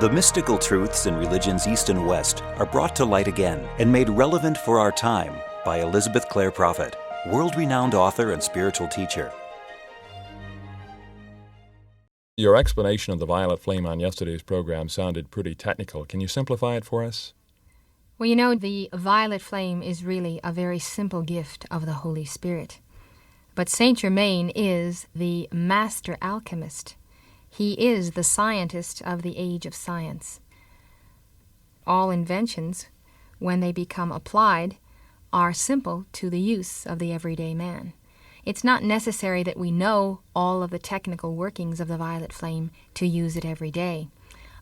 The mystical truths in religions East and West are brought to light again and made relevant for our time by Elizabeth Clare Prophet, world-renowned author and spiritual teacher. Your explanation of the violet flame on yesterday's program sounded pretty technical. Can you simplify it for us? Well, you know, the violet flame is really a very simple gift of the Holy Spirit. But Saint Germain is the Master Alchemist. He is the scientist of the age of science. All inventions, when they become applied, are simple to the use of the everyday man. It's not necessary that we know all of the technical workings of the violet flame to use it every day.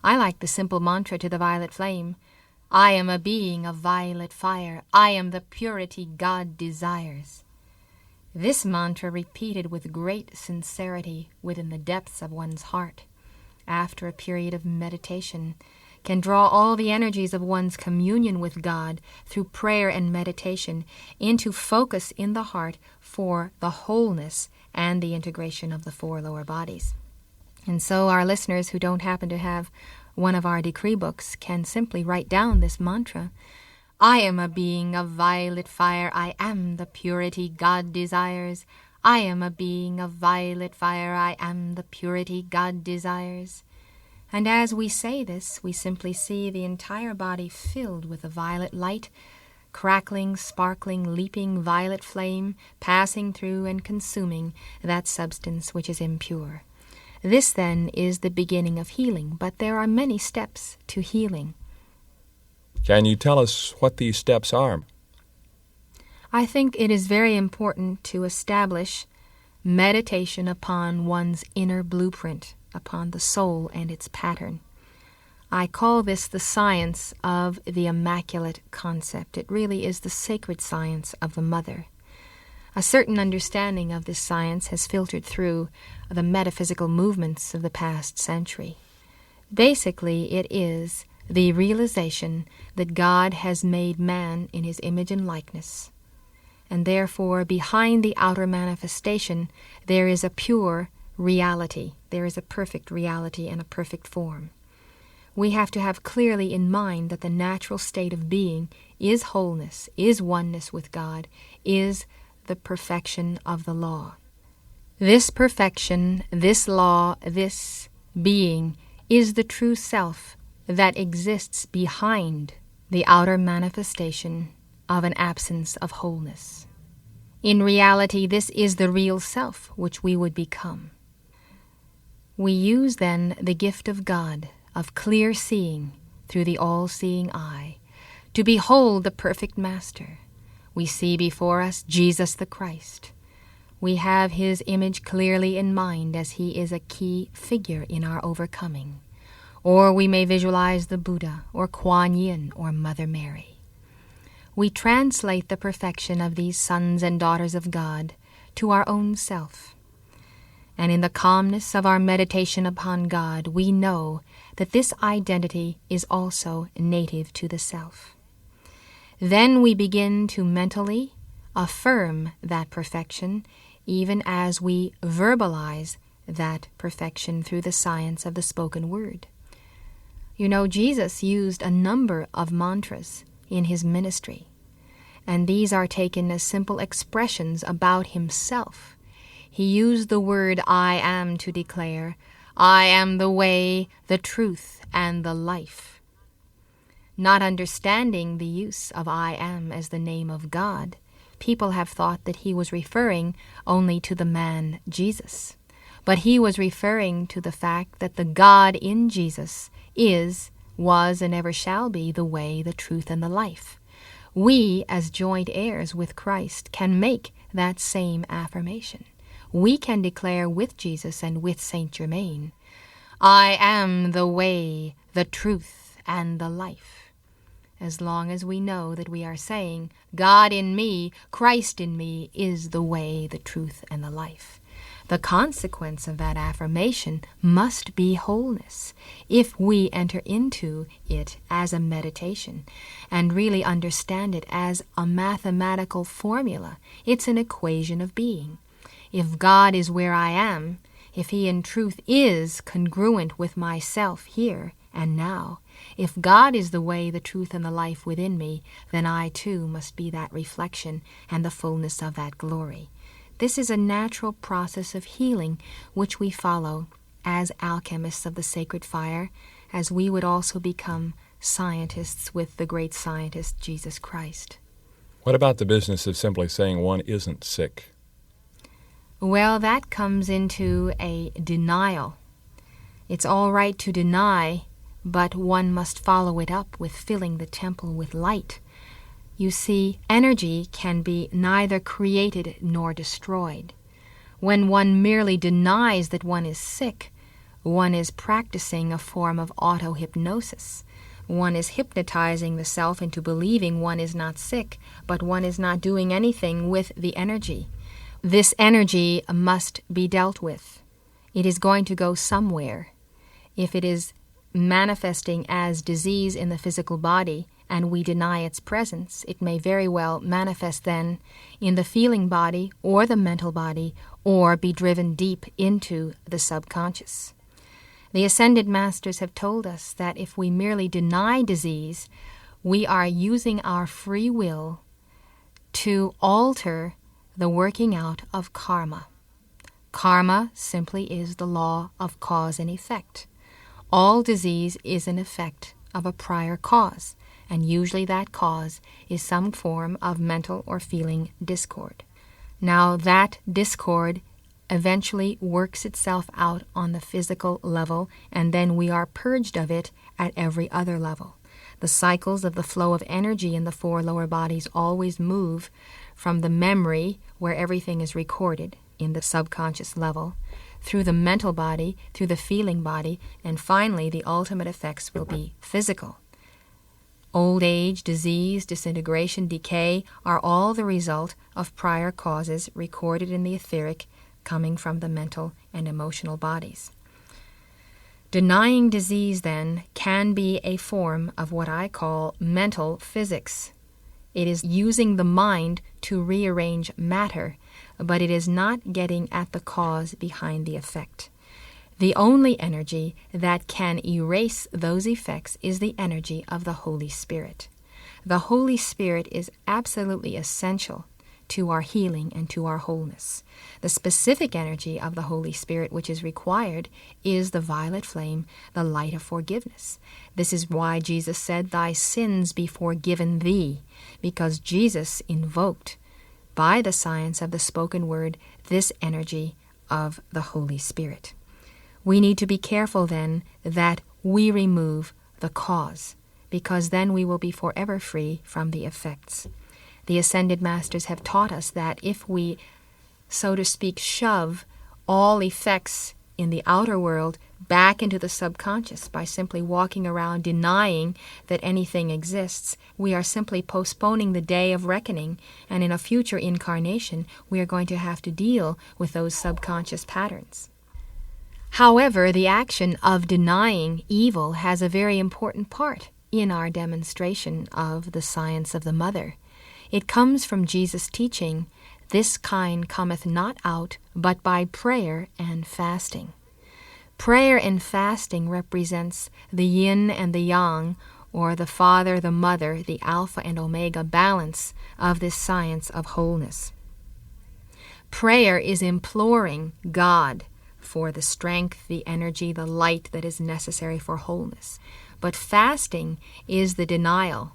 I like the simple mantra to the violet flame: I am a being of violet fire. I am the purity God desires. This mantra, repeated with great sincerity within the depths of one's heart, after a period of meditation, can draw all the energies of one's communion with God through prayer and meditation into focus in the heart for the wholeness and the integration of the four lower bodies. And so our listeners who don't happen to have one of our decree books can simply write down this mantra: I am a being of violet fire. I am the purity God desires. I am a being of violet fire. I am the purity God desires. And as we say this, we simply see the entire body filled with the violet light, crackling, sparkling, leaping violet flame, passing through and consuming that substance which is impure. This, then, is the beginning of healing, but there are many steps to healing. Can you tell us what these steps are? I think it is very important to establish meditation upon one's inner blueprint, upon the soul and its pattern. I call this the science of the Immaculate concept. It really is the sacred science of the mother. A certain understanding of this science has filtered through the metaphysical movements of the past century. Basically, it is the realization that God has made man in his image and likeness, and therefore behind the outer manifestation there is a pure reality, there is a perfect reality and a perfect form. We have to have clearly in mind that the natural state of being is wholeness, is oneness with God, is the perfection of the law. This perfection, this law, this being is the true self that exists behind the outer manifestation of an absence of wholeness. In reality, this is the real self which we would become. We use then the gift of God, of clear seeing through the all-seeing eye, to behold the perfect Master. We see before us Jesus the Christ. We have his image clearly in mind as he is a key figure in our overcoming. Or we may visualize the Buddha, or Kuan Yin, or Mother Mary. We translate the perfection of these sons and daughters of God to our own self. And in the calmness of our meditation upon God, we know that this identity is also native to the self. Then we begin to mentally affirm that perfection, even as we verbalize that perfection through the science of the spoken word. You know, Jesus used a number of mantras in his ministry, and these are taken as simple expressions about himself. He used the word I am to declare, I am the way, the truth, and the life. Not understanding the use of I am as the name of God, people have thought that he was referring only to the man Jesus. But he was referring to the fact that the God in Jesus is, was, and ever shall be the way, the truth, and the life. We, as joint heirs with Christ, can make that same affirmation. We can declare with Jesus and with Saint Germain, I am the way, the truth, and the life. As long as we know that we are saying, God in me, Christ in me, is the way, the truth, and the life. The consequence of that affirmation must be wholeness if we enter into it as a meditation and really understand it as a mathematical formula. It's an equation of being. If God is where I am, if he in truth is congruent with myself here and now. If God is the way, the truth, and the life within me, then I too must be that reflection and the fullness of that glory. This is a natural process of healing which we follow as alchemists of the sacred fire, as we would also become scientists with the great scientist Jesus Christ. What about the business of simply saying one isn't sick? Well, that comes into a denial. It's all right to deny, but one must follow it up with filling the temple with light. You see, energy can be neither created nor destroyed. When one merely denies that one is sick, one is practicing a form of auto-hypnosis. One is hypnotizing the self into believing one is not sick, but one is not doing anything with the energy. This energy must be dealt with. It is going to go somewhere. If it is manifesting as disease in the physical body and we deny its presence, it may very well manifest then in the feeling body or the mental body, or be driven deep into the subconscious. The Ascended Masters have told us that if we merely deny disease, we are using our free will to alter the working out of karma. Karma simply is the law of cause and effect. All disease is an effect of a prior cause, and usually that cause is some form of mental or feeling discord. Now that discord eventually works itself out on the physical level, and then we are purged of it at every other level. The cycles of the flow of energy in the four lower bodies always move from the memory, where everything is recorded in the subconscious level, through the mental body, through the feeling body, and finally the ultimate effects will be physical. Old age, disease, disintegration, decay are all the result of prior causes recorded in the etheric, coming from the mental and emotional bodies. Denying disease, then, can be a form of what I call mental physics. It is using the mind to rearrange matter, but it is not getting at the cause behind the effect. The only energy that can erase those effects is the energy of the Holy Spirit. The Holy Spirit is absolutely essential to our healing and to our wholeness. The specific energy of the Holy Spirit which is required is the violet flame, the light of forgiveness. This is why Jesus said, "Thy sins be forgiven thee," because Jesus invoked, by the science of the spoken word, this energy of the Holy Spirit. We need to be careful then that we remove the cause, because then we will be forever free from the effects. The Ascended Masters have taught us that if we, so to speak, shove all effects in the outer world back into the subconscious by simply walking around denying that anything exists, we are simply postponing the day of reckoning, and in a future incarnation we are going to have to deal with those subconscious patterns. However, the action of denying evil has a very important part in our demonstration of the science of the Mother. It comes from Jesus' teaching, "This kind cometh not out, but by prayer and fasting." Prayer and fasting represents the yin and the yang, or the Father, the Mother, the Alpha and Omega balance of this science of wholeness. Prayer is imploring God for the strength, the energy, the light that is necessary for wholeness. But fasting is the denial,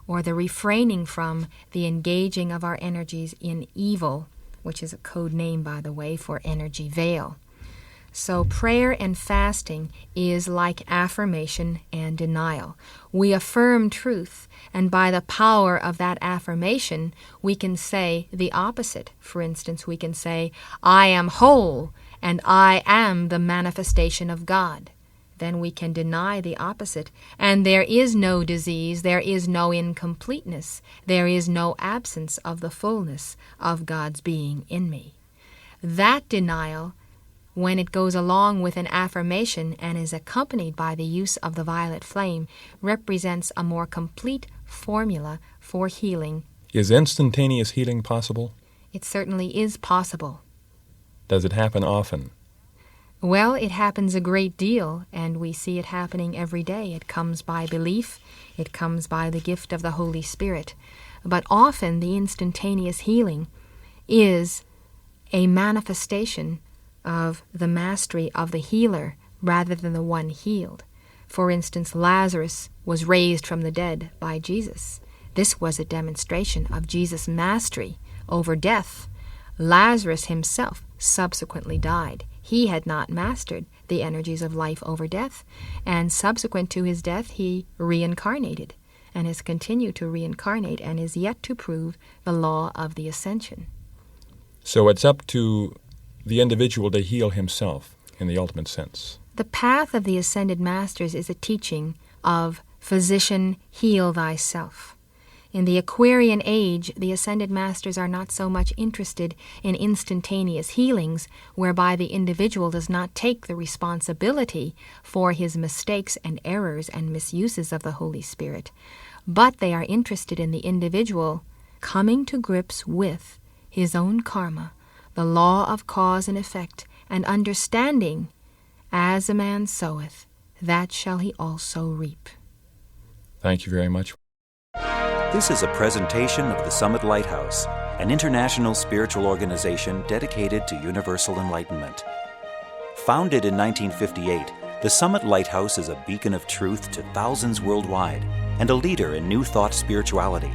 or the refraining from the engaging of our energies in evil, which is a code name, by the way, for energy veil. So prayer and fasting is like affirmation and denial. We affirm truth, and by the power of that affirmation, we can say the opposite. For instance, we can say, "I am whole, and I am the manifestation of God." Then we can deny the opposite, and there is no disease, there is no incompleteness, there is no absence of the fullness of God's being in me. That denial, when it goes along with an affirmation and is accompanied by the use of the violet flame, represents a more complete formula for healing. Is instantaneous healing possible? It certainly is possible. Does it happen often? Well, it happens a great deal, and we see it happening every day. It comes by belief. It comes by the gift of the Holy Spirit. But often the instantaneous healing is a manifestation of the mastery of the healer rather than the one healed. For instance, Lazarus was raised from the dead by Jesus. This was a demonstration of Jesus' mastery over death. Lazarus himself subsequently died. He had not mastered the energies of life over death, and subsequent to his death he reincarnated and has continued to reincarnate and is yet to prove the law of the ascension. So it's up to the individual to heal himself in the ultimate sense. The path of the ascended masters is a teaching of physician, heal thyself. In the Aquarian age, the ascended masters are not so much interested in instantaneous healings, whereby the individual does not take the responsibility for his mistakes and errors and misuses of the Holy Spirit, but they are interested in the individual coming to grips with his own karma, the law of cause and effect, and understanding, as a man soweth, that shall he also reap. Thank you very much. This is a presentation of the Summit Lighthouse, an international spiritual organization dedicated to universal enlightenment. Founded in 1958, the Summit Lighthouse is a beacon of truth to thousands worldwide and a leader in New Thought spirituality.